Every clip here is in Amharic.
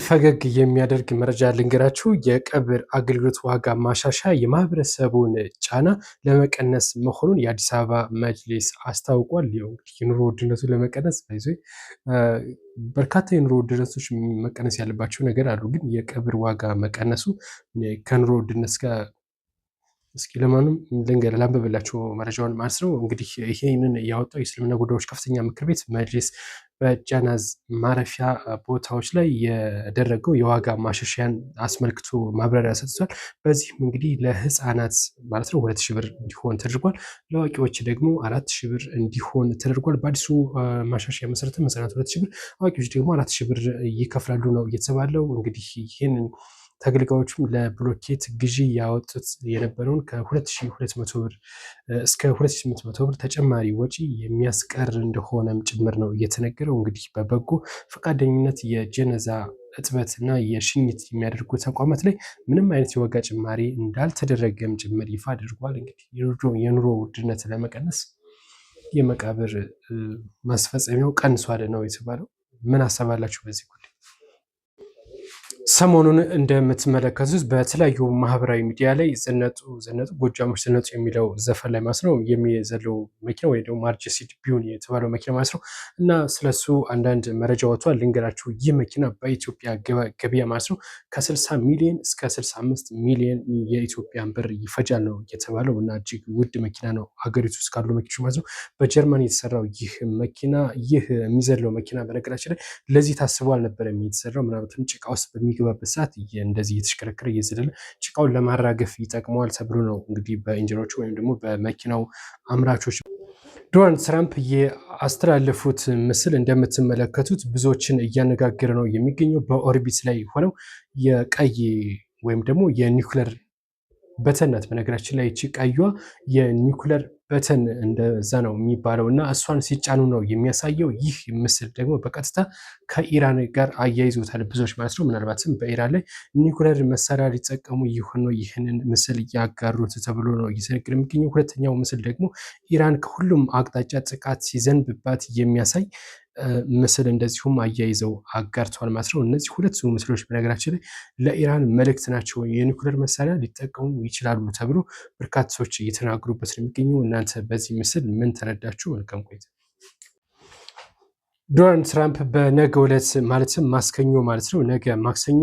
ፈገግ የሚያደርግ መረጃ ልንገራችሁ። የቀብር አገልግሎት ዋጋ ማሻሻያ የማህበረሰቡን ጫና ለመቀነስ መሆኑን የአዲስ አበባ መጅሊስ አስታውቋል። እንግዲህ የኑሮ ውድነቱን ለመቀነስ በርካታ የኑሮ ውድነቶች መቀነስ ያለባቸው ነገር አሉ። ግን የቀብር ዋጋ መቀነሱ ከኑሮ ውድነት ጋር እስኪ ለማንም ላንብብላችሁ መረጃውን ማለት ነው። እንግዲህ ይህንን ያወጣው የእስልምና ጉዳዮች ከፍተኛ ምክር ቤት መጅሊስ በጃናዝ ማረፊያ ቦታዎች ላይ የደረገው የዋጋ ማሻሻያን አስመልክቶ ማብራሪያ ሰጥቷል። በዚህም እንግዲህ ለህፃናት ማለት ነው 2000 ብር እንዲሆን ተደርጓል። ለአዋቂዎች ደግሞ 4000 ብር እንዲሆን ተደርጓል። በአዲሱ ማሻሻያ መሰረት ህፃናት 2000 ብር፣ አዋቂዎች ደግሞ 4000 ብር ይከፍላሉ ነው የተባለው። እንግዲህ ይህንን ተገልጋዮቹም ለብሎኬት ግዢ ያወጡት የነበረውን ከ2200 ብር እስከ 2800 ብር ተጨማሪ ወጪ የሚያስቀር እንደሆነም ጭምር ነው እየተነገረው። እንግዲህ በበጎ ፈቃደኝነት የጀነዛ እጥበት እና የሽኝት የሚያደርጉ ተቋማት ላይ ምንም አይነት የዋጋ ጭማሪ እንዳልተደረገም ጭምር ይፋ አድርጓል። እንግዲህ የኑሮ ውድነት ለመቀነስ የመቃብር ማስፈጸሚያው ቀንሷል ነው የተባለው። ምን አሰባላችሁ በዚህ ጉዳይ? ሰሞኑን እንደምትመለከቱት በተለያዩ ማህበራዊ ሚዲያ ላይ ዘነጡ ጎጃሞች ዘነጡ የሚለው ዘፈን ላይ ማለት ነው የሚዘለው መኪና ወይ ደግሞ ማርጀሲድ ቢሆን የተባለው መኪና ማለት ነው። እና ስለሱ አንዳንድ መረጃ ወጥቷል ልንገራችሁ። ይህ መኪና በኢትዮጵያ ገበያ ማለት ነው ከ60 ሚሊዮን እስከ 65 ሚሊዮን የኢትዮጵያን ብር ይፈጃል ነው የተባለው። እና እጅግ ውድ መኪና ነው ሀገሪቱ ውስጥ ካሉ መኪኖች ማለት ነው። በጀርመን የተሰራው ይህ መኪና የሚዘለው መኪና በነገራችን ላይ ለዚህ ታስቦ አልነበረም የተሰራው። ምናልባትም ጭቃ ውስጥ በሚገባበት ሰዓት እንደዚህ እየተሽከረከረ እየዘለለ ጭቃውን ለማራገፍ ይጠቅመዋል ተብሎ ነው እንግዲህ በኢንጂነሮቹ ወይም ደግሞ በመኪናው አምራቾች። ዶናልድ ትራምፕ የአስተላለፉት ምስል እንደምትመለከቱት ብዙዎችን እያነጋገረ ነው የሚገኘው። በኦርቢት ላይ ሆነው የቀይ ወይም ደግሞ የኒውክለር በተን ናት። በነገራችን ላይ እቺ ቀይዋ የኒውክለር በተን እንደዛ ነው የሚባለው እና እሷን ሲጫኑ ነው የሚያሳየው። ይህ ምስል ደግሞ በቀጥታ ከኢራን ጋር አያይዞታል ብዙዎች ማለት ነው። ምናልባትም በኢራን ላይ ኒውክለር መሳሪያ ሊጠቀሙ ይሆን ይህንን ምስል ያጋሩት ተብሎ ነው እየተነገረ የሚገኘው። ሁለተኛው ምስል ደግሞ ኢራን ከሁሉም አቅጣጫ ጥቃት ሲዘንብባት የሚያሳይ ምስል እንደዚሁም አያይዘው አጋርተዋል ማለት ነው። እነዚህ ሁለት ምስሎች በነገራችን ላይ ለኢራን መልእክት ናቸው። የኒውክሌር መሳሪያ ሊጠቀሙ ይችላሉ ተብሎ በርካታ ሰዎች እየተናገሩበት ነው የሚገኙ። እናንተ በዚህ ምስል ምን ተረዳችሁ? መልካም ቆይታ። ዶናልድ ትራምፕ በነገ ዕለት ማለትም ማክሰኞ ማለት ነው ነገ ማክሰኞ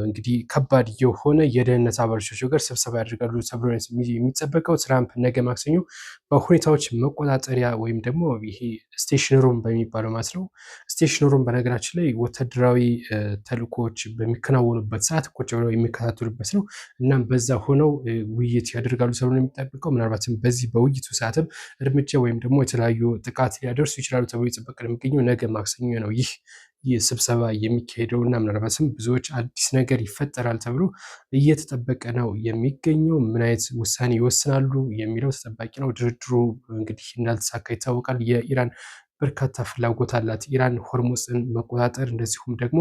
እንግዲህ ከባድ የሆነ የደህንነት አባሎቻቸው ጋር ስብሰባ ያደርጋሉ ተብሎ የሚጠበቀው። ትራምፕ ነገ ማክሰኞ በሁኔታዎች መቆጣጠሪያ ወይም ደግሞ ይሄ ስቴሽን ሩም በሚባለው ማለት ነው። ስቴሽን ሩም በነገራችን ላይ ወታደራዊ ተልእኮዎች በሚከናወኑበት ሰዓት ቁጭ ብለው የሚከታተሉበት ነው። እናም በዛ ሆነው ውይይት ያደርጋሉ ተብሎ የሚጠበቀው። ምናልባትም በዚህ በውይይቱ ሰዓትም እርምጃ ወይም ደግሞ የተለያዩ ጥቃት ሊያደርሱ ይችላሉ ተብሎ ይጠበቃል። የሚገኘው ነገ ማክሰኞ ነው ይህ ስብሰባ የሚካሄደው እና ምናልባትም ብዙዎች አዲስ ነገር ይፈጠራል ተብሎ እየተጠበቀ ነው የሚገኘው። ምን አይነት ውሳኔ ይወስናሉ የሚለው ተጠባቂ ነው። ድርድሩ እንግዲህ እንዳልተሳካ ይታወቃል። የኢራን በርካታ ፍላጎት አላት። ኢራን ሆርሙዝን መቆጣጠር እንደዚሁም ደግሞ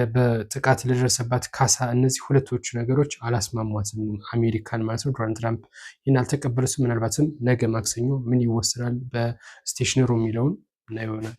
በጥቃት ለደረሰባት ካሳ፣ እነዚህ ሁለቶቹ ነገሮች አላስማሟትም አሜሪካን ማለት ነው። ዶናልድ ትራምፕ ይህን አልተቀበሉትም። ምናልባትም ነገ ማክሰኞ ምን ይወስናል በስቴሽነሩ የሚለውን እና ይሆናል